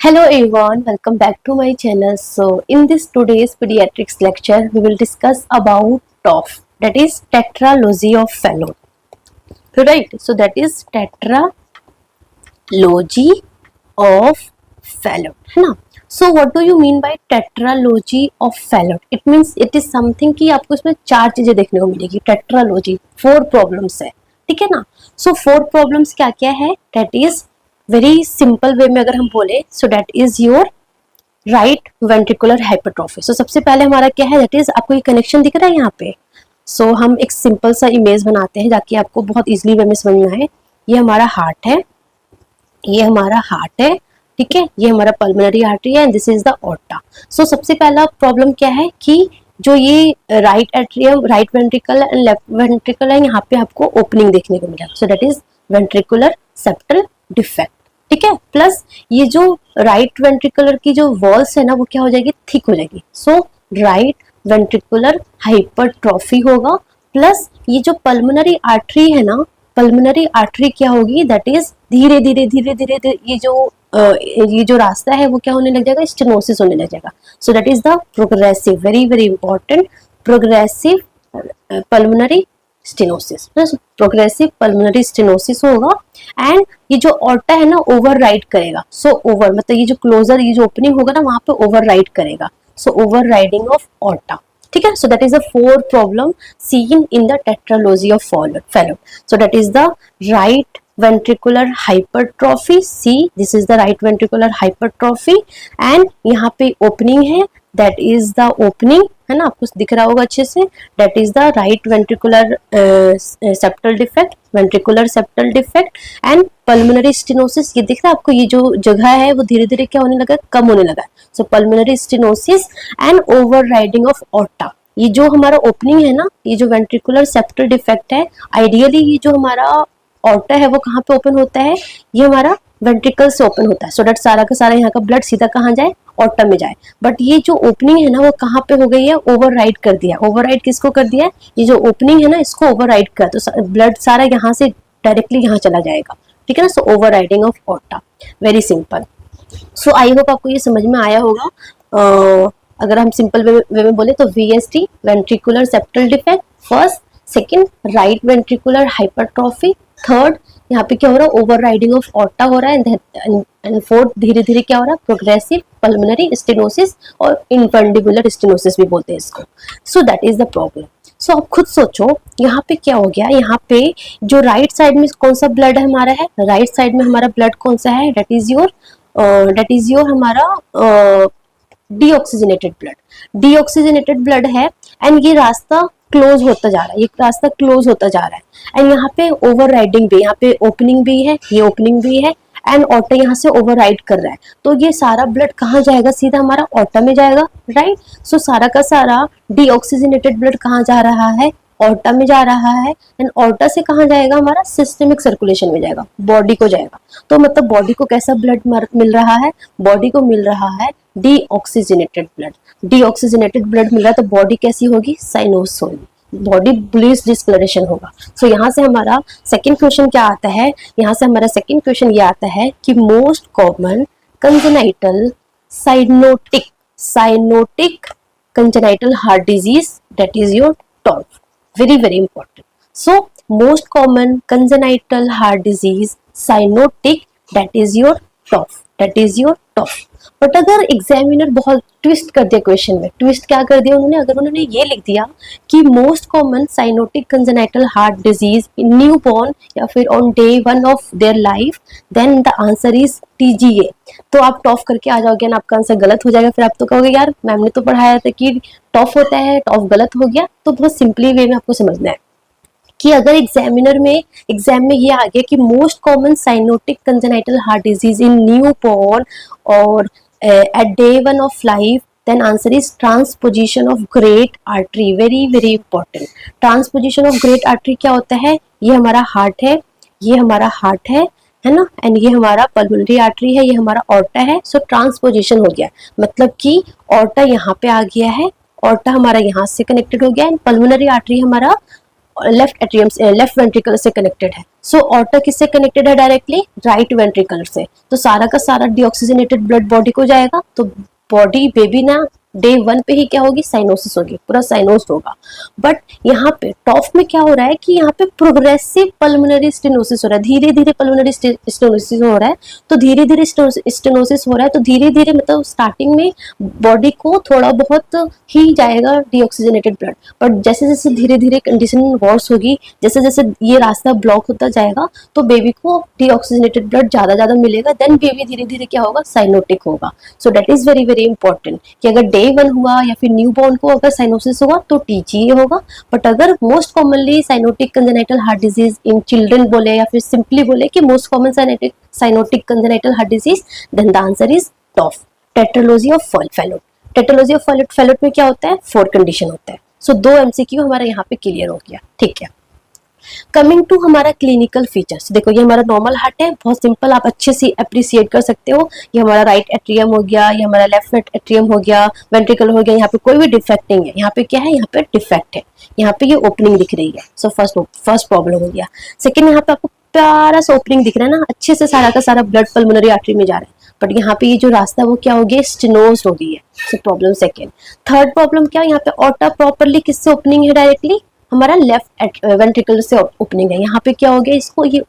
Hello everyone, welcome back to my channel. So in this today's pediatrics lecture, we will discuss about TOF, that is tetralogy of Fallot. Right, so that is tetralogy of Fallot, है ना. So what do you mean by tetralogy of Fallot? It means it is something कि आपको इसमें चार चीजें देखने को मिलेगी. Tetralogy, 4 प्रॉब्लम्स है, ठीक है ना. So 4 प्रॉब्लम्स क्या क्या है? That is very simple way में अगर हम बोले, so that is your right ventricular hypertrophy. So सबसे पहले हमारा क्या है, दैट इज आपको ये कनेक्शन दिख रहा है यहाँ पे. सो हम एक सिंपल सा इमेज बनाते हैं ताकि आपको बहुत इजीली वे में समझ में आए. ये हमारा हार्ट है, ये हमारा हार्ट है, ठीक है. ये हमारा पल्मोनरी आर्टरी है and this is the aorta. So सबसे पहला प्रॉब्लम क्या है कि जो ये right atrium, right ventricle and left ventricle है, यहाँ पे आपको ओपनिंग देखने को मिला. So that is ventricular septal defect, ठीक है. प्लस ये जो राइट वेंट्रिकुलर की जो वॉल्स है ना, वो क्या हो जाएगी, थिक हो जाएगी. सो राइट वेंट्रिकुलर हाइपरट्रॉफी होगा. प्लस ये जो पल्मोनरी आर्टरी है ना, पल्मोनरी आर्टरी क्या होगी, दैट इज धीरे धीरे धीरे धीरे ये जो रास्ता है वो क्या होने लग जाएगा, स्टेनोसिस होने लग जाएगा. सो that is the progressive, very very important, progressive pulmonary stenosis. Progressive pulmonary stenosis होगा. एंड ये जो ऑर्टा है ना, ओवरराइड करेगा. सो ओवर मतलब ये जो क्लोजर, ये जो ओपनिंग होगा ना, वहां पे ओवरराइड करेगा. सो ओवरराइडिंग ऑफ ऑर्टा, ठीक है. So that is the 4 problem seen in the tetralogy of Fallot. So that is the right ventricular hypertrophy. See, this is the right ventricular hypertrophy and यहाँ पे opening है, that is the opening, है ना, आपको दिख रहा होगा अच्छे से. that is the right ventricular septal defect, ventricular septal defect and pulmonary stenosis. ये दिख रहा है आपको, ये जो जगह है वो धीरे धीरे क्या होने लगा, कम होने लगा. so pulmonary stenosis and overriding of aorta. ये जो हमारा ओपनिंग है ना, ये जो वेंट्रिकुलर सेप्टल डिफेक्ट है, आइडियली ये जो हमारा ऑर्टा है वो कहाँ पे ओपन होता है, ये हमारा वेंट्रिकल से ओपन होता है. सो दैट सारा का सारा यहाँ का ब्लड सीधा कहाँ जाए, ऑर्टा में जाए. बट ये जो ओपनिंग है ना, वो कहाँ पे हो गई है, ओवरराइड कर दिया. ओवरराइड किसको कर दिया है, ये जो ओपनिंग है ना, इसको ओवरराइड कर, तो ब्लड सारा यहाँ से डायरेक्टली यहाँ चला जाएगा, ठीक है ना. So overriding of aorta, very simple. So I hope आपको ये समझ में आया होगा. अगर हम सिंपल वे में बोले तो VSD, ventricular septal defect, first. Second, right ventricular hypertrophy. Third, यहाँ पे क्या हो रहा है, ओवरराइडिंग ऑफ ऑर्टा हो रहा है. एंड फोर्थ, धीरे धीरे क्या हो रहा है, प्रोग्रेसिव पल्मोनरी स्टेनोसिस और इनफंडिबुलर स्टेनोसिस भी बोलते हैं इसको. So that is the problem. So आप खुद सोचो, यहाँ पे क्या हो गया, यहाँ पे जो राइट साइड में कौन सा ब्लड हमारा है, राइट साइड में हमारा ब्लड कौन सा है, दैट इज योर हमारा डीऑक्सीजनेटेड ब्लड. डीऑक्सीजनेटेड ब्लड है एंड ये रास्ता क्लोज होता जा रहा है, ये रास्ता क्लोज होता जा रहा है. एंड यहाँ पे ओवरराइडिंग भी, यहाँ पे ओपनिंग भी है, ये ओपनिंग भी है एंड ऑर्टा यहाँ से ओवरराइड कर रहा है. तो ये सारा ब्लड कहाँ जाएगा, सीधा हमारा ऑर्टा में जाएगा, राइट. सो सारा का सारा डीऑक्सीजनेटेड ब्लड कहाँ जा रहा है, ऑर्टा में जा रहा है. एंड ऑर्टा से कहाँ जाएगा, हमारा सिस्टमिक सर्कुलेशन में जाएगा, बॉडी को जाएगा. तो मतलब बॉडी को कैसा ब्लड मिल रहा है, बॉडी को मिल रहा है डीऑक्सीजनेटेड ब्लड. डीऑक्सीजनेटेड ब्लड मिल रहा है तो बॉडी कैसी होगी, साइनोस होगी, बॉडी ब्लूइश डिस्कलरेशन होगा. सो यहाँ से हमारा सेकंड क्वेश्चन क्या आता है, यहाँ से हमारा सेकंड क्वेश्चन ये आता है कि most common congenital cyanotic congenital heart disease, that is your TOF. very very important. So most common congenital heart disease cyanotic, that is your TOF, that is your TOF. But अगर examiner बहुत twist कर दिया question में, twist क्या कर दिया उन्होंने, अगर उन्होंने ये लिख दिया कि most common cyanotic congenital heart disease in newborn या फिर on day 1 of their life, then the answer is TGA. तो आप टॉफ करके आ जाओगे ना, आपका आंसर गलत हो जाएगा. फिर आप तो कहोगे यार मैम ने तो पढ़ाया था कि टॉफ होता है, टॉफ गलत हो गया. तो बहुत सिंपली वे में आपको समझना है कि अगर एग्जाम में ये आ गया कि most common cyanotic congenital heart disease in new born और at day 1 of life, then answer is transposition of great artery. very very important. transposition of great artery क्या होता है, ये हमारा हार्ट है, ये हमारा हार्ट है ना, एंड ये हमारा पल्मोनरी आर्टरी है, ये हमारा ऑर्टा है. सो ट्रांसपोजिशन हो गया, मतलब कि ऑर्टा यहाँ पे आ गया है, ऑर्टा हमारा यहाँ से कनेक्टेड हो गया एंड पल्मोनरी आर्टरी हमारा लेफ्ट एट्रियम से, लेफ्ट वेंट्रिकल से कनेक्टेड है। सो ऑर्टा किससे कनेक्टेड है डायरेक्टली? राइट वेंट्रिकल से। तो सारा का सारा डीऑक्सीजनेटेड ब्लड बॉडी को जाएगा, तो बॉडी बेबी ना डे 1 पे ही क्या होगी? साइनोसिस होगी, पूरा साइनोस्ड होगा। बट यहाँ पे टॉफ में क्या हो रहा है कि यहाँ पे प्रोग्रेसिव पल्मोनरी स्टेनोसिस हो रहा है, धीरे धीरे पल्मोनरी स्टेनोसिस हो रहा है। तो धीरे धीरे स्टेनोसिस हो रहा है, तो धीरे धीरे मतलब स्टार्टिंग में बॉडी को थोड़ा बहुत ही जाएगा डीऑक्सीजनेटेड ब्लड, बट जैसे जैसे धीरे धीरे कंडीशन वर्स होगी, जैसे जैसे ये रास्ता ब्लॉक होता जाएगा, तो बेबी को डीऑक्सीजनेटेड ब्लड ज्यादा ज्यादा मिलेगा, देन बेबी धीरे धीरे क्या होगा? साइनोटिक होगा। सो that is very very important कि अगर डे 1 हुआ या फिर न्यू बॉर्न को अगर साइनोसिस हुआ तो टीजीए होगा। बट अगर most commonly cyanotic congenital heart disease in children बोले या फिर सिंपली बोले कि most common cyanotic congenital heart disease, then the answer is TOF, tetralogy of Fallot. Tetralogy of Fallot में क्या होता है? 4 कंडीशन होता है। सो 2 एमसीक्यू हमारा यहाँ पे क्लियर हो गया, ठीक है। कमिंग टू हमारा क्लिनिकल फीचर्स, देखो ये हमारा नॉर्मल हार्ट है, बहुत सिंपल, आप अच्छे से अप्रिसिएट कर सकते हो। ये हमारा राइट एट्रियम हो गया, ये हमारा लेफ्ट एट्रियम हो गया, वेंट्रिकल हो गया, यहाँ पे कोई भी डिफेक्ट नहीं है। यहाँ पे क्या है? यहाँ पे डिफेक्ट है, यहाँ पे ये ओपनिंग दिख रही है। सो फर्स्ट प्रॉब्लम हो गया। सेकेंड, यहाँ पे आपको प्यारा सा ओपनिंग दिख रहा है ना, अच्छे से सारा का सारा ब्लड पल्मोनरी आर्टरी में जा रहा है, बट यहाँ पे ये जो रास्ता है वो क्या हो गया? स्टेनोज हो गई है। So problem second. Third problem क्या? यहाँ पे ऑर्टा प्रॉपरली किससे ओपनिंग है? डायरेक्टली हमारा लेफ्ट वेंट्रिकल से ओपनिंग है। यहाँ पे क्या हो गया?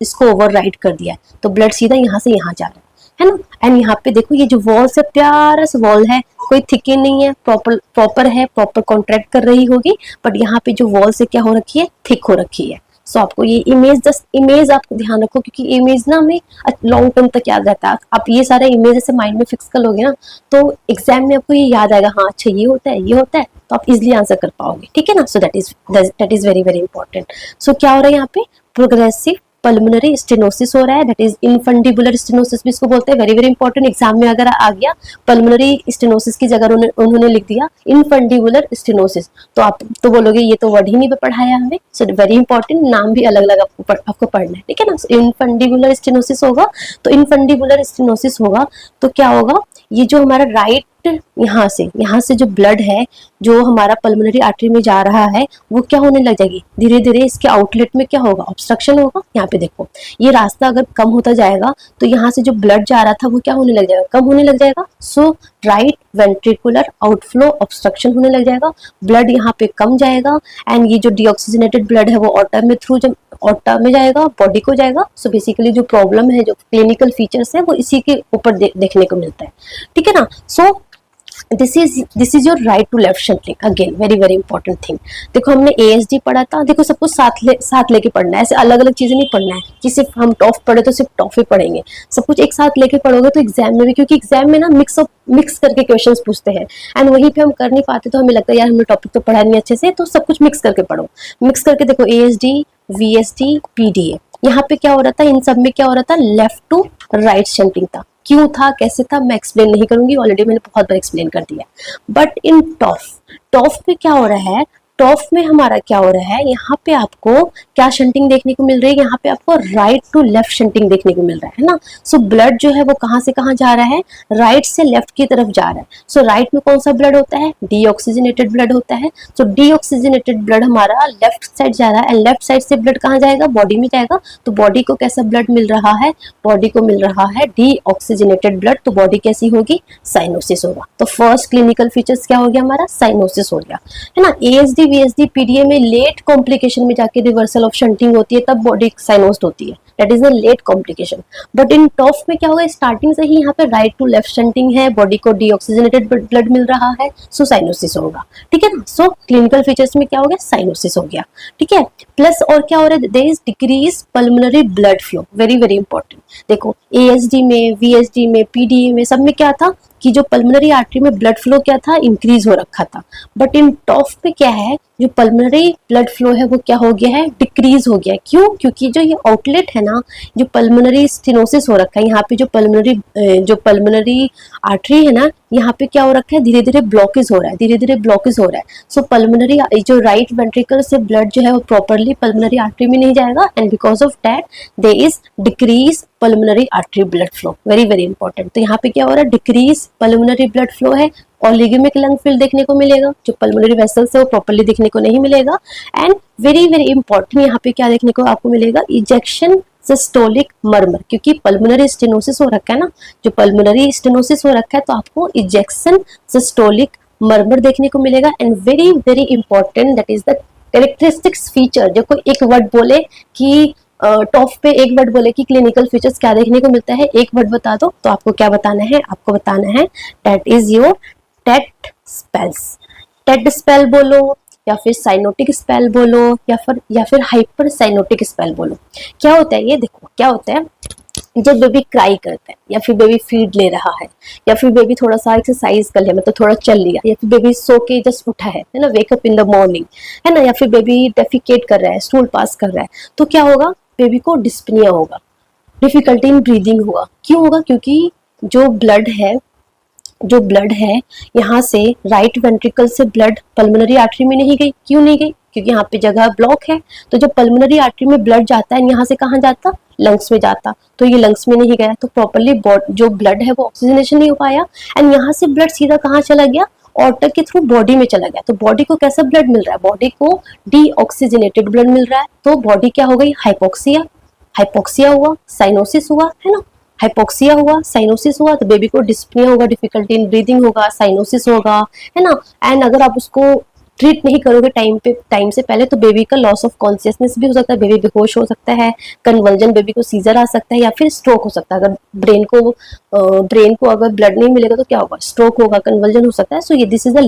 इसको ओवरराइड कर दिया है, तो ब्लड सीधा यहाँ से यहाँ जा रहा है ना। एंड यहाँ पे देखो ये जो वॉल से प्यारा सा वॉल है, कोई थिके नहीं है, प्रॉपर है, प्रॉपर कॉन्ट्रैक्ट कर रही होगी, बट यहाँ पे जो वॉल से क्या हो रखी है? थिक हो रखी है। सो आपको ये इमेज, जस्ट इमेज आपको ध्यान रखो, क्योंकि इमेज ना हमें लॉन्ग टर्म तक याद रहता है। आप ये सारा इमेज ऐसे माइंड में फिक्स कर लोगे ना, तो एग्जाम में आपको ये याद आएगा, हाँ अच्छा ये होता है, ये होता है, तो आप इजिली आंसर कर पाओगे, ठीक है ना। So that is very very important. So क्या हो रहा है यहाँ पे? प्रोग्रेसिव पल्मोनरी स्टेनोसिस हो रहा है, दैट इज इनफंडिबुलर स्टेनोसिस भी इसको बोलते हैं। वेरी वेरी इंपॉर्टेंट, एग्जाम में अगर आ गया पल्मोनरी स्टेनोसिस की जगह उन्होंने लिख दिया इनफंडिबुलर स्टेनोसिस, तो आप तो बोलोगे ये तो वर्ड ही नहीं पढ़ाया हमें। सो वेरी इंपॉर्टेंट, नाम भी अलग अलग आपको पढ़ना है, ठीक है ना। इनफंडिबुलर स्टेनोसिस होगा, तो इनफंडिबुलर स्टेनोसिस होगा तो क्या होगा? ये जो हमारा राइट यहाँ से जो ब्लड है जो हमारा पल्मोनरी आर्टरी में जा रहा है, वो क्या होने लग जाएगी? धीरे धीरे इसके आउटलेट में क्या होगा? ऑब्स्ट्रक्शन होगा। यहाँ पे देखो ये रास्ता अगर कम होता जाएगा, तो यहाँ से जो ब्लड जा रहा था वो क्या होने लग जाएगा? कम होने लग जाएगा। सो राइट वेंट्रिकुलर आउटफ्लो ऑब्स्ट्रक्शन होने लग जाएगा, ब्लड यहाँ पे कम जाएगा, एंड ये जो डीऑक्सीजनेटेड ब्लड है वो ऑर्टा में थ्रू जब ऑर्टा में जाएगा, बॉडी को जाएगा। सो बेसिकली जो प्रॉब्लम है, जो क्लिनिकल फीचर्स है, वो इसी के ऊपर देखने को मिलता है, ठीक है ना। So this is your right to left shunting, again very very important thing. देखो हमने ASD पढ़ा था, देखो सब कुछ साथ लेके पढ़ना है, ऐसे अलग अलग चीजें नहीं पढ़ना है कि सिर्फ हम टॉफ पढ़े तो सिर्फ टॉफ ही पढ़ेंगे। सब कुछ एक साथ लेके पढ़ोगे तो एग्जाम में भी, क्योंकि एग्जाम में ना मिक्स करके क्वेश्चंस पूछते हैं, एंड वहीं पे हम कर नहीं पाते, तो हमें लगता है यार हमने टॉपिक तो पढ़ा नहीं अच्छे से, तो सब कुछ मिक्स करके पढ़ो। मिक्स करके देखो ASD, VSD, PDA, यहाँ पे क्या हो रहा था? इन सब में क्या हो रहा था? लेफ्ट टू राइट शंटिंग था। क्यों था, कैसे था, मैं एक्सप्लेन नहीं करूंगी, ऑलरेडी मैंने बहुत बार एक्सप्लेन कर दिया। बट इन टॉफ में क्या हो रहा है? टॉफ में हमारा क्या हो रहा है? यहाँ पे आपको क्या शंटिंग देखने को मिल रही है? यहाँ पे आपको राइट टू लेफ्ट शंटिंग देखने को मिल रहा है ना। सो ब्लड जो है वो कहाँ से कहाँ जा रहा है? राइट से लेफ्ट की तरफ जा रहा है। सो राइट में कौन सा ब्लड होता है? डीऑक्सीजनेटेड ब्लड होता है। सो डीऑक्सीजनेटेड ब्लड हमारा लेफ्ट साइड जा रहा है, एंड लेफ्ट साइड से ब्लड कहाँ जाएगा? बॉडी में जाएगा। तो बॉडी को कैसा ब्लड मिल रहा है? बॉडी को मिल रहा है डीऑक्सीजनेटेड ब्लड, तो बॉडी कैसी होगी? साइनोसिस होगा। तो फर्स्ट क्लिनिकल फीचर्स क्या हो गया हमारा? साइनोसिस हो गया, है ना। ASD, VSD, PDA में लेट कॉम्प्लिकेशन में जाके रिवर्सल ऑफ शंटिंग होती है, तब बॉडी साइनोस्ड होती है, that is a late complication. But in TOF में क्या होगा? स्टार्टिंग से ही यहाँ पे राइट टू लेफ्ट शंटिंग है, बॉडी को डीऑक्सीजनेटेड ब्लड मिल रहा है, सो साइनोसिस होगा, ठीक है ना। सो क्लिनिकल फीचर्स में क्या हो गया? साइनोसिस हो गया, ठीक है। प्लस और क्या हो रहा है? There is decrease pulmonary blood flow, very very important. देखो ASD में, VSD में, PDA में, सब में क्या था कि जो पल्मोनरी आर्टरी में ब्लड फ्लो क्या था? इंक्रीज हो रखा था। बट इन टॉफ में क्या है? जो पल्मोनरी ब्लड फ्लो है वो क्या हो गया है? डिक्रीज हो गया। क्यों? क्योंकि जो ये आउटलेट है ना, जो पल्मोनरी स्टेनोसिस हो रखा है, यहाँ पे जो पल्मोनरी आर्टरी है ना, यहाँ पे क्या हो रखा है? धीरे धीरे ब्लॉकेज हो रहा है, धीरे धीरे ब्लॉकेज हो रहा है। सो पल्मोनरी जो राइट वेंट्रिकल से ब्लड जो है वो प्रॉपरली पल्मोनरी आर्टरी में नहीं जाएगा, and because of that there is decrease pulmonary artery blood flow, very very important. तो यहाँ पे क्या हो रहा है? डिक्रीज पल्मोनरी ब्लड फ्लो है, ऑलिगोमिक लंग फिल्ड देखने को मिलेगा, जो पल्मोनरी वेसल्स है वो प्रॉपर्ली देखने को नहीं मिलेगा। एंड वेरी वेरी इंपॉर्टेंट यहाँ पे क्या देखने को आपको मिलेगा, इजेक्शन सिस्टोलिक मर्मर, क्योंकि पल्मोनरी स्टेनोसिस हो रखा है ना, जो पल्मोनरी स्टेनोसिस हो रखा है तो आपको इजेक्शन सिस्टोलिक मर्मर देखने को मिलेगा। And very very important that is the characteristics feature, जो कोई एक वर्ड बोले कि टॉप पे एक वर्ड बोले कि क्लिनिकल फीचर्स क्या देखने को मिलता है, एक वर्ड बता दो तो आपको क्या बताना है, आपको बताना है that is your tet spells. Tet spell बोलो या फिर साइनोटिक स्पेल बोलो या फिर हाइपर साइनोटिक स्पेल बोलो। क्या होता है ये देखो, क्या होता है जब बेबी क्राई करता है या फिर बेबी फीड ले रहा है या फिर बेबी थोड़ा सा एक्सरसाइज कर लिया, मतलब थोड़ा चल लिया, या फिर बेबी सो के जस्ट उठा है ना, वेकअप इन द मॉर्निंग है ना, या फिर बेबी डेफिकेट कर रहा है, स्टूल पास कर रहा है, तो क्या होगा, बेबी को डिस्पनिया होगा, डिफिकल्टी इन ब्रीदिंग होगा। क्यों होगा, क्योंकि जो ब्लड है यहाँ से राइट वेंट्रिकल से ब्लड पल्मोनरी आर्टरी में नहीं गई। क्यों नहीं गई, क्योंकि यहाँ पे जगह ब्लॉक है। तो जब पल्मोनरी आर्टरी में ब्लड जाता है यहाँ से कहाँ जाता, लंग्स में जाता, तो ये लंग्स में नहीं गया, तो प्रॉपर्ली जो ब्लड है वो ऑक्सीजनेशन नहीं हो पाया। एंड यहाँ से ब्लड सीधा कहाँ चला गया, ऑर्टर के थ्रू बॉडी में चला गया। तो बॉडी को कैसा ब्लड मिल रहा है, बॉडी को डीऑक्सीजनेटेड ब्लड मिल रहा है। तो बॉडी क्या हो गई, हाइपोक्सिया हुआ, साइनोसिस हुआ, है ना, हाइपोक्सिया हुआ, साइनोसिस हुआ, तो बेबी को डिस्पनिया होगा, डिफिकल्टी इन ब्रीदिंग होगा, साइनोसिस होगा, है ना। एंड अगर आप उसको ट्रीट नहीं करोगे टाइम से पहले तो बेबी का लॉस ऑफ कॉन्शियसनेस भी हो सकता है, बेबी बेहोश हो सकता है, कन्वर्जन, बेबी को सीजर आ सकता है या फिर स्ट्रोक हो सकता है। अगर ब्रेन को अगर ब्लड नहीं मिलेगा तो क्या होगा, स्ट्रोक होगा, कन्वर्जन हो सकता है। सो ये दिस इज द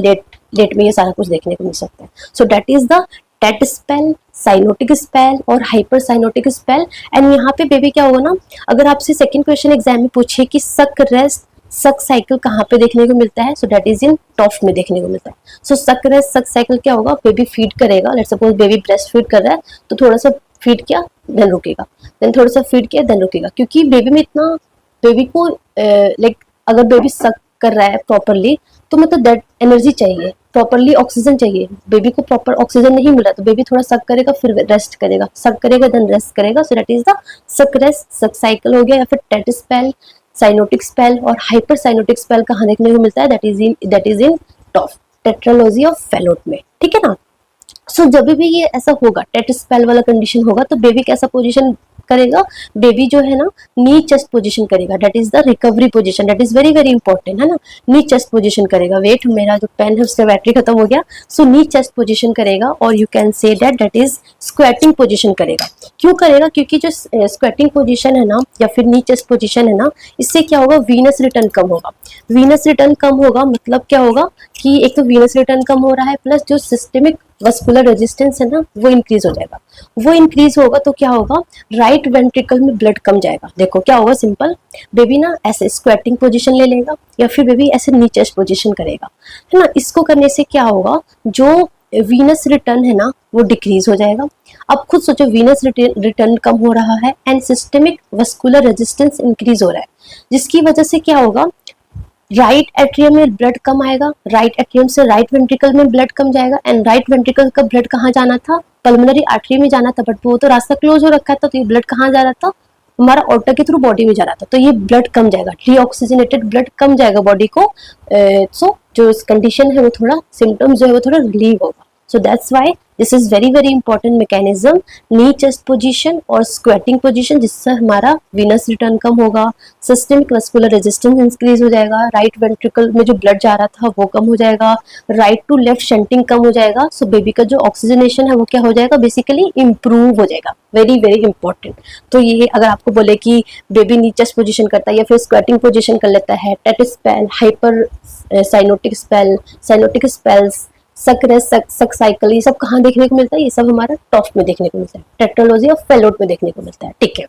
लेट में ये सारा कुछ देखने को मिल सकता है। So that is the tet spell, cyanotic spell और हाइपर साइनोटिक स्पेल। एंड यहाँ पे बेबी क्या होगा ना, अगर आपसे सेकंड क्वेश्चन एग्जाम में पूछे कि सक रेस्ट सक साइकिल कहाँ पे देखने को मिलता है, so that is in TOF में देखने को मिलता है। सो सक रेस्ट सक साइकिल क्या होगा, बेबी फीड करेगा, let's suppose baby breast feed कर रहा है तो थोड़ा सा फीड किया देन रुकेगा, देन थोड़ा सा फीड किया देन रुकेगा, क्योंकि बेबी में इतना बेबी को लाइक अगर बेबी सक कर रहा है प्रॉपरली तो मतलब दैट एनर्जी चाहिए, प्रॉपरली ऑक्सीजन चाहिए, बेबी को प्रॉपर ऑक्सीजन नहीं मिला तो बेबी थोड़ा सक करेगा फिर रेस्ट करेगा, सक करेगा देन रेस्ट करेगा। So that is the suck rest suck cycle हो गया। या फिर टेट स्पेल, साइनोटिक स्पेल और हाइपर साइनोटिक स्पेल कहाँ देखने को मिलता है, that is in TOF, tetralogy of Fallot में, ठीक है ना। सो जब भी ये ऐसा होगा, टेट स्पेल वाला कंडीशन होगा तो बेबी कैसा पोजीशन करेगा, बेबी जो है ना नी चेस्ट पोजीशन करेगा, that is the recovery position, that is very very important, है ना। नी चेस्ट पोजीशन करेगा, वेट मेरा जो पेन है उसका बैटरी खत्म हो गया। सो नी चेस्ट पोजीशन करेगा और you can say that is squatting position करेगा। क्यों करेगा, क्योंकि जो स्क्वेटिंग पोजीशन है ना या फिर नी चेस्ट पोजीशन है ना, इससे क्या होगा, वीनस रिटर्न कम होगा। वीनस रिटर्न कम होगा मतलब क्या होगा कि एक तो वीनस रिटर्न कम हो रहा है, प्लस जो सिस्टेमिक वस्कुलर रेजिस्टेंस है ना वो इंक्रीज हो जाएगा। वो इंक्रीज होगा तो क्या होगा, राइट वेंट्रिकल में ब्लड कम जाएगा। देखो क्या होगा, सिंपल, बेबी ना ऐसे स्क्वेटिंग पोजीशन ले लेगा या फिर बेबी ऐसे नीचे पोजीशन करेगा, है ना। इसको करने से क्या होगा, जो वीनस रिटर्न है ना वो डिक्रीज हो जाएगा। अब खुद सोचो, वीनस रिटर्न कम हो रहा है and systemic vascular resistance increase हो रहा है, जिसकी वजह से क्या होगा, राइट एट्रियम में ब्लड कम आएगा, राइट एट्रियम से राइट वेंट्रिकल में ब्लड कम जाएगा। एंड राइट वेंट्रिकल का ब्लड कहाँ जाना था, पल्मोनरी आर्टरी में जाना था, बट वो तो रास्ता क्लोज हो रखा था, तो ये ब्लड कहाँ जा रहा था, हमारा ऑर्टर के थ्रू बॉडी में जा रहा था, तो ये ब्लड कम जाएगा, डीऑक्सीजनेटेड ब्लड कम जाएगा बॉडी को। सो जो कंडीशन है वो थोड़ा सिम्टम्स जो है वो थोड़ा रिलीव होगा। So that's why this is very very important mechanism, knee chest position और squatting position, जिससे हमारा venous return कम होगा, systemic vascular resistance increase हो जाएगा, right ventricle में जो blood जा रहा था वो कम हो जाएगा, right to left shunting कम हो जाएगा। So baby का जो oxygenation है वो क्या हो जाएगा, basically improve हो जाएगा, very very important। तो ये अगर आपको बोले कि बेबी नी चेस्ट पोजीशन करता है या फिर स्क्वेटिंग पोजीशन कर लेता है, tet spell, hyper cyanotic spell, cyanotic spells, suck rest suck cycle, ये सब कहाँ देखने को मिलता है, ये सब हमारा टॉफ में देखने को मिलता है, टेट्रालॉजी ऑफ फैलोट में देखने को मिलता है, ठीक है।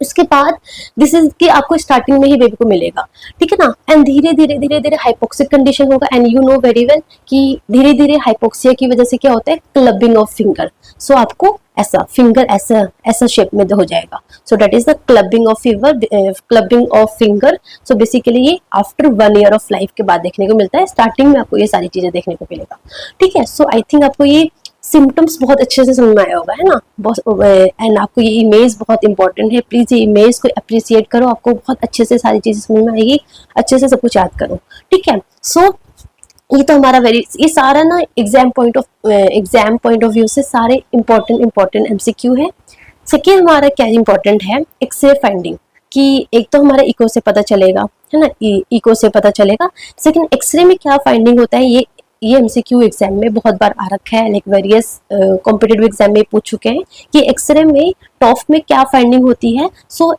उसके बाद दिस इज कि आपको स्टार्टिंग में ही बेबी को मिलेगा, ठीक है ना। एंड धीरे धीरे धीरे धीरे हाइपोक्सिक कंडीशन होगा। And you know very well कि धीरे धीरे हाइपोक्सिया की वजह से क्या होता है, क्लबिंग ऑफ फिंगर। सो आपको ऐसा फिंगर ऐसा शेप में हो जाएगा। सो that is the clubbing of finger. So basically ये आफ्टर 1 ईयर ऑफ लाइफ के बाद देखने को मिलता है, स्टार्टिंग में आपको ये सारी चीजें देखने को मिलेगा, ठीक है। सो आई थिंक आपको ये सिम्टम्स बहुत अच्छे से समझ में आया होगा, है ना। एंड आपको ये इमेज बहुत इंपॉर्टेंट है, प्लीज ये इमेज को अप्रिशिएट करो, आपको बहुत अच्छे से सारी चीजें समझ में आएगी, अच्छे से सब कुछ याद करो, ठीक है। सो ये तो हमारा ये सारा ना एग्जाम पॉइंट ऑफ व्यू से सारे इंपॉर्टेंट एमसीक्यू है। सेकेंड हमारा क्या इंपॉर्टेंट है, एक्सरे फाइंडिंग, कि एक तो हमारा इको से पता चलेगा, है ना, इको से पता चलेगा। सेकेंड एक्सरे में क्या फाइंडिंग होता है, ये एमसीक्यू एग्जाम में बहुत बार आ रखा है, लाइक वेरियस कॉम्पिटिटिव एग्जाम में पूछ चुके हैं कि एक्सरे में टॉफ में क्या फाइंडिंग होती है। So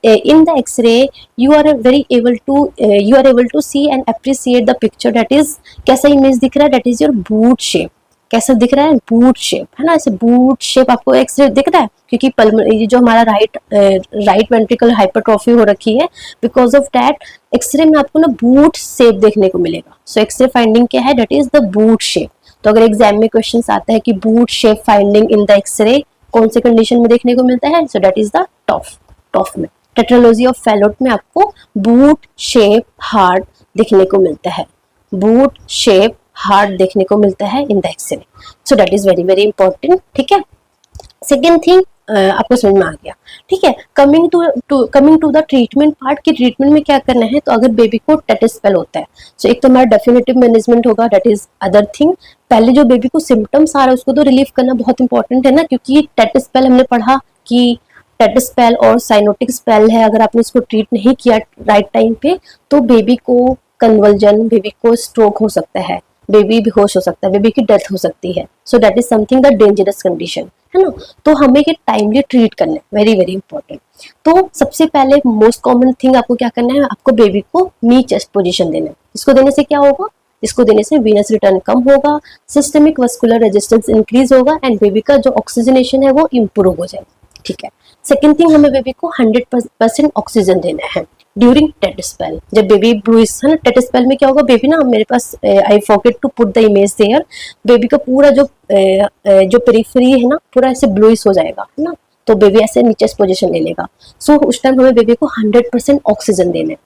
in the X-ray you are able to see and appreciate the picture, that is कैसा इमेज दिख रहा है, that is your boot shape. कैसा दिख रहा है, बूट शेप, है ना, ऐसे बूट शेप आपको एक्सरे दिख रहा है, क्योंकि ये जो हमारा राइट वेंट्रिकल हाइपरट्रॉफी हो रखी है, बिकॉज ऑफ दैट एक्सरे में आपको ना बूट शेप देखने को मिलेगा। सो एक्सरे फाइंडिंग क्या है, that is the boot shape. तो अगर एग्जाम में क्वेश्चन आता है कि boot shape finding in the x ray कौन से कंडीशन में देखने को मिलता है, so that is the TOF में। टेट्रालॉजी ऑफ फैलोट में आपको बूट शेप हार्ट देखने को मिलता है, बूट शेप हार्ट देखने को मिलता है in the x ray. So that is very very important, ठीक है। सेकेंड थिंग आपको समझ में आ गया, ठीक है। Coming to the treatment part, की ट्रीटमेंट में क्या करना है। तो अगर बेबी को टेटिस्पेल होता है, सो एक तो हमारा डेफिनेटिव मैनेजमेंट होगा, दैट इज अदर थिंग। पहले जो बेबी को सिम्टम्स आ रहा है उसको तो रिलीव करना बहुत इंपॉर्टेंट है ना, क्योंकि टेटिस्पेल हमने पढ़ा कि टेटिस्पेल और साइनोटिक स्पेल है, अगर आपने इसको ट्रीट नहीं किया राइट टाइम पे तो बेबी को कन्वल्जन, बेबी को स्ट्रोक हो सकता है, बेबी बेहोश हो सकता है, बेबी की डेथ हो सकती है। So that is something the dangerous condition, है ना। तो हमें ये टाइमली ट्रीट करना है, वेरी वेरी इंपॉर्टेंट। तो सबसे पहले मोस्ट कॉमन थिंग आपको क्या करना है, आपको बेबी को नी चेस्ट पोजीशन देना है। इसको देने से क्या होगा, इसको देने से वीनस रिटर्न कम होगा, सिस्टमिक वस्कुलर रेजिस्टेंस इंक्रीज होगा एंड बेबी का जो ऑक्सीजनेशन है वो इम्प्रूव हो जाएगा, ठीक है। सेकेंड थिंग, हमें बेबी को 100% ऑक्सीजन देना है ड्यूरिंग टेटिस्पेल। जब बेबी ब्लूइश है ना, टेटिस्पेल में क्या होगा, बेबी ना, मेरे पास I forget to put the image there, baby का पूरा जो पेरिफेरी है ना पूरा ऐसे ब्लूइश हो जाएगा, है ना, तो बेबी ऐसे नीचे पोजीशन ले लेगा। सो उस टाइम हमें बेबी को 100% ऑक्सीजन देना है,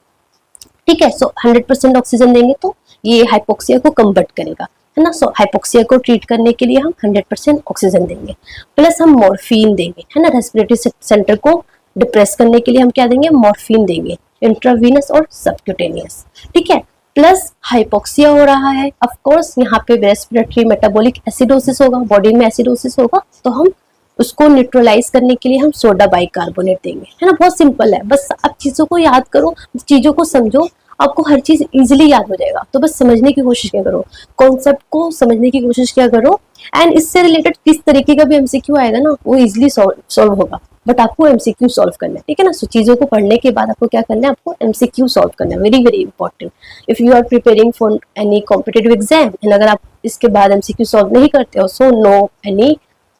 ठीक है। सो 100% ऑक्सीजन देंगे तो ये हाइपोक्सिया को कन्वर्ट करेगा, है ना। सो हाइपोक्सिया को ट्रीट करने के लिए हम 100% ऑक्सीजन देंगे, प्लस हम मॉर्फिन देंगे, है ना। रेस्पिरेटरी सेंटर को डिप्रेस करने के लिए हम क्या देंगे, मॉर्फिन देंगे, इंट्रावीनस और सबक्यूटेनियस, ठीक है। प्लस हाइपोक्सिया हो रहा है, ऑफ कोर्स यहाँ पे रेस्पिरेटरी मेटाबॉलिक एसिडोसिस होगा, बॉडी में एसिडोसिस होगा, तो हम उसको न्यूट्रलाइज करने के लिए हम सोडा बाइकार्बोनेट देंगे, है ना। बहुत सिंपल है, बस आप चीजों को याद करो, चीजों को समझो, आपको हर चीज इजीली याद हो जाएगा। तो बस समझने की कोशिश क्या करो, कॉन्सेप्ट को समझने की कोशिश क्या करो, एंड इससे रिलेटेड किस तरीके का भी एमसीक्यू आएगा ना वो इजीली सॉल्व होगा, बट आपको एमसीक्यू सॉल्व करना है, ठीक है ना। सो चीजों को पढ़ने के बाद आपको क्या करना है, आपको एमसीक्यू सॉल्व करना है, very very important if you are preparing for any competitive exam. And अगर आप इसके बाद एमसीक्यू सॉल्व नहीं करते हो, सो नो एनी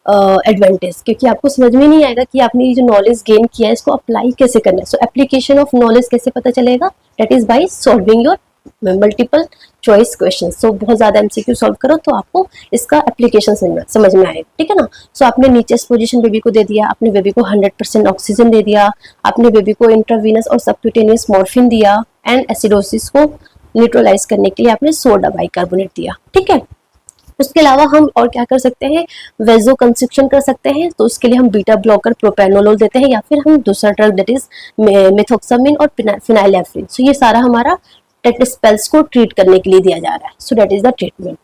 एडवांटेज, क्योंकि आपको समझ में नहीं आएगा कि आपने ये जो नॉलेज गेन किया है इसको अप्लाई कैसे करना है। सो एप्लीकेशन ऑफ नॉलेज कैसे पता चलेगा, that is by solving your multiple choice question. So बहुत ज्यादा एमसीक्यू सॉल्व करो तो आपको इसका एप्लीकेशन समझ में आएगा, ठीक है ना। सो आपने नीचेस्ट पोजीशन बेबी को दे दिया, आपने बेबी को 100% ऑक्सीजन दे दिया, आपने बेबी को इंट्रावीनस और सबक्यूटेनियस मॉर्फिन दिया, एंड एसिडोसिस को न्यूट्रलाइज करने के लिए आपने सोडा बाइकार्बोनेट दिया, ठीक है। उसके अलावा हम और क्या कर सकते हैं, वेजो कंस्ट्रिक्शन कर सकते हैं, तो उसके लिए हम बीटा ब्लॉकर प्रोपेनोलोल देते हैं, या फिर हम दूसरा ड्रग दैट इज मेथोक्सामिन और फिनाइलेफ्रिन। सो ये सारा हमारा टेटिस्पेल्स को ट्रीट करने के लिए दिया जा रहा है। So that is the treatment.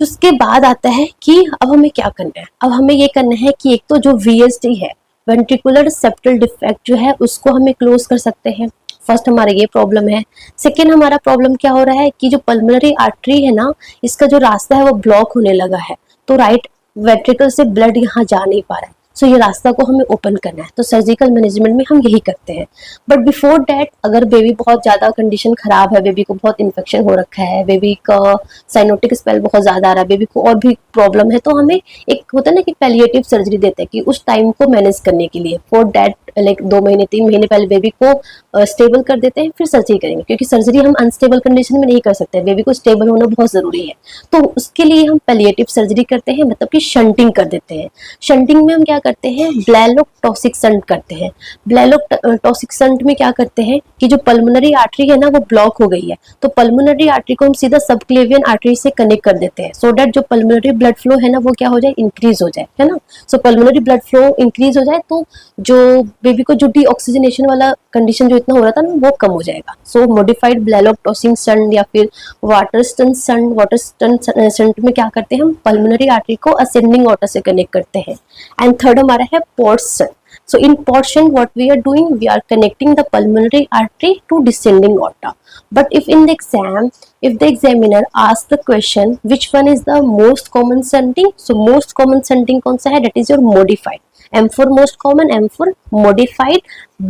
उसके बाद आता है कि अब हमें क्या करना है, अब हमें ये करना है कि एक तो जो VSD है, वेंट्रिकुलर सेप्टल डिफेक्ट जो है उसको हमें क्लोज कर सकते हैं। फर्स्ट हमारा ये प्रॉब्लम है। सेकेंड हमारा प्रॉब्लम क्या हो रहा है कि जो पल्मोनरी आर्टरी है ना, इसका जो रास्ता है वो ब्लॉक होने लगा है, तो राइट वेंट्रिकल से ब्लड यहाँ जा नहीं पा रहा है। सो ये रास्ता को हमें ओपन करना है, तो सर्जिकल मैनेजमेंट में हम यही करते हैं। बट बिफोर दैट अगर बेबी बहुत ज्यादा कंडीशन खराब है, बेबी को बहुत इन्फेक्शन हो रखा है, बेबी का साइनोटिक स्पेल बहुत ज्यादा आ रहा है, बेबी को और भी प्रॉब्लम है, तो हमें एक होता है ना कि पैलिएटिव सर्जरी देते हैं कि उस टाइम को मैनेज करने के लिए, फॉर दैट लाइक 2 महीने 3 महीने पहले बेबी को स्टेबल कर देते हैं, फिर सर्जरी करेंगे, क्योंकि सर्जरी हम अनस्टेबल कंडीशन में नहीं कर सकते, बेबी को स्टेबल होना बहुत जरूरी है। तो उसके लिए हम पैलिएटिव सर्जरी करते हैं, मतलब कि शंटिंग कर देते हैं। शंटिंग में हम क्या करते हैं, ब्लेलोटॉक्सिसेंट करते हैं। ब्लेलोटॉक्सिसेंट में क्या करते हैं कि जो पल्मोनरी आर्टरी है ना वो ब्लॉक हो गई है, तो पल्मोनरी आर्टरी को हम सीधा सबक्लेवियन आर्टरी से कनेक्ट कर देते हैं, सो दैट जो पल्मोनरी ब्लड फ्लो है ना वो क्या हो जाए, इंक्रीज हो जाए, है ना। सो पल्मोनरी ब्लड फ्लो इंक्रीज हो जाए तो जो बेबी को जो डीऑक्सीजनेशन वाला कंडीशन जो इतना हो रहा था ना वो कम हो जाएगा। सो मॉडिफाइड ब्लेलोटॉक्सिसेंट या फिर वाटरस्टन शंट में क्या करते हैं, हम पल्मोनरी आर्टरी को असेंडिंग ऑर्डर से कनेक्ट करते हैं। एंड थर्ड हमारा है pots shunt. So in port shunt what we are doing, we are connecting the pulmonary artery to descending aorta. But if in the exam, if the examiner asks the question which one is the most common shunting, so most common shunting कौन सा है, that is your modified, M for most common, M for modified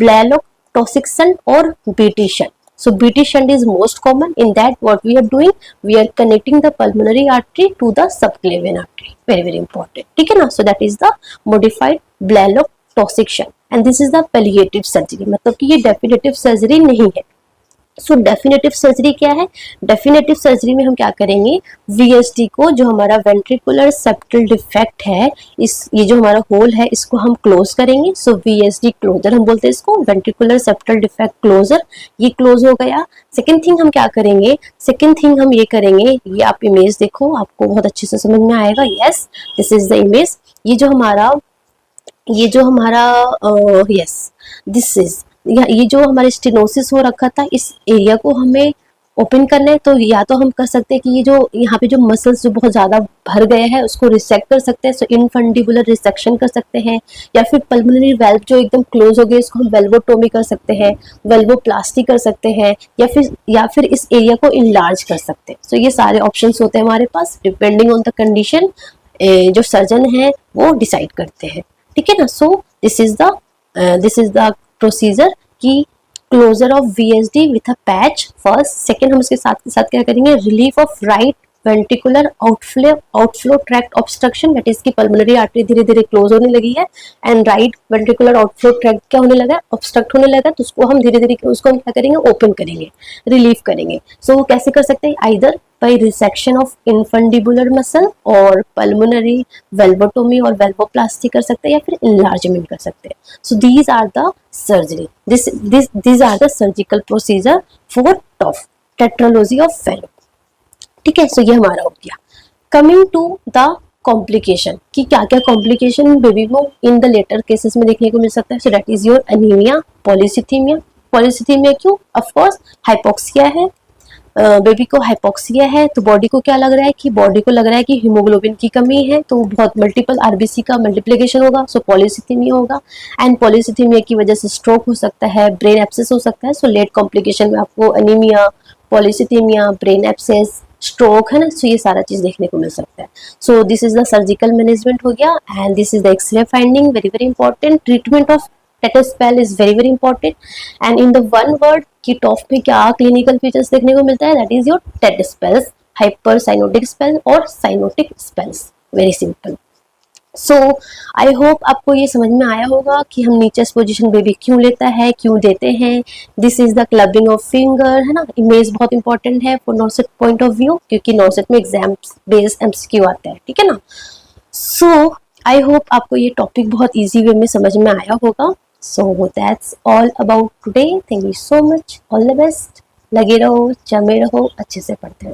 Blalock-Taussig shunt or BT shunt. So BT shunt is most common. In that what we are doing, we are connecting the pulmonary artery to the subclavian artery. Very very important. ठीक है ना. So that is the modified Blalock-Taussig shunt. And this is the palliative surgery. मतलब कि ये definitive surgery नहीं है. सो definitive surgery क्या है, डेफिनेटिव सर्जरी में हम क्या करेंगे, वीएसडी को, जो हमारा वेंट्रिकुलर सेप्टल डिफेक्ट है, इस ये जो हमारा होल है इसको हम क्लोज करेंगे। सो वीएसडी क्लोजर हम बोलते हैं इसको, वेंट्रिकुलर सेप्टल डिफेक्ट क्लोजर, ये क्लोज हो गया। सेकेंड थिंग हम क्या करेंगे, सेकेंड थिंग हम ये करेंगे, ये आप इमेज देखो, आपको बहुत अच्छे से समझ में आएगा। Yes, this is the image. ये जो हमारा यस दिस इज, ये जो हमारे स्टेनोसिस हो रखा था, इस एरिया को हमें ओपन करना है। तो या तो हम कर सकते हैं कि ये जो यहाँ पे जो मसल्स जो बहुत ज़्यादा भर गए हैं उसको रिसेक्ट कर सकते हैं, सो इनफंडिबुलर रिसेक्शन कर सकते हैं, या फिर पल्मोनरी वेल्व जो एकदम क्लोज हो गए इसको हम वेल्वोटोमी कर सकते हैं, वेल्वोप्लास्टी कर सकते हैं, या फिर इस एरिया को इनलार्ज कर सकते हैं। सो ये सारे ऑप्शंस होते हैं हमारे पास, डिपेंडिंग ऑन द कंडीशन जो सर्जन है वो डिसाइड करते हैं। ठीक है ना। So this is the procedure की closure of VSD with a patch first. Second हम उसके साथ क्या करेंगे, relief of right ventricular outflow tract obstruction, that is की पल्मोनरी आर्टरी धीरे धीरे क्लोज होने लगी है and right ventricular outflow tract क्या होने लगा है, ऑब्स्ट्रक्ट होने लगा, तो उसको हम धीरे धीरे उसको हम क्या करेंगे, ओपन करेंगे, रिलीफ करेंगे। सो वो कैसे कर सकते हैं, either by resection of infundibular muscle और pulmonary valvotomy और valvoplasty कर सकते हैं, या फिर enlargement कर सकते हैं। So these are the surgery, these are the surgical procedure for tetralogy of Fallot। ठीक है। सो ये हमारा हो गया। कमिंग टू द कॉम्प्लिकेशन कि क्या क्या कॉम्प्लिकेशन बेबी को इन द लेटर केसेस में देखने को मिल सकता है। So that is your anaemia, polycythemia. Polycythemia क्यों, ऑफकोर्स हाइपोक्सिया है, बेबी को हाइपोक्सिया है, तो बॉडी को क्या लग रहा है कि बॉडी को लग रहा है कि हीमोग्लोबिन की कमी है, तो बहुत मल्टीपल आरबीसी का मल्टीप्लिकेशन होगा, सो पॉलीसिथीमिया होगा। एंड पॉलीसिथीमिया की वजह से स्ट्रोक हो सकता है, ब्रेन एब्सेस हो सकता है। सो लेट कॉम्प्लिकेशन में आपको एनीमिया, पॉलीसिथीमिया, ब्रेन एब्सेस, स्ट्रोक, है ना। सो ये सारा चीज देखने को मिल सकता है। So this is the surgical management हो गया and this is the X-ray finding, very very important. Treatment of tet spell is very very important and in the one word कि टॉप में क्या क्लिनिकल फीचर्स देखने को मिलता है, that is your tet spells, hyper cyanotic spell और cyanotic spells, very simple. So I hope आपको ये समझ में आया होगा कि हम नीचेस पोजीशन बेबी क्यों लेता है, क्यों देते हैं। This is the clubbing of finger, है ना। इमेज बहुत इंपॉर्टेंट है फॉर नॉर्सेट पॉइंट ऑफ व्यू, क्योंकि नॉर्सेट में एग्जाम बेस्ड एमसीक्यू आता है, ठीक है ना। सो आई होप आपको ये टॉपिक बहुत ईजी वे में समझ में आया होगा। So that's all about today. Thank you so much. All the best. लगे रहो, जमे रहो, अच्छे से पढ़ते रहो।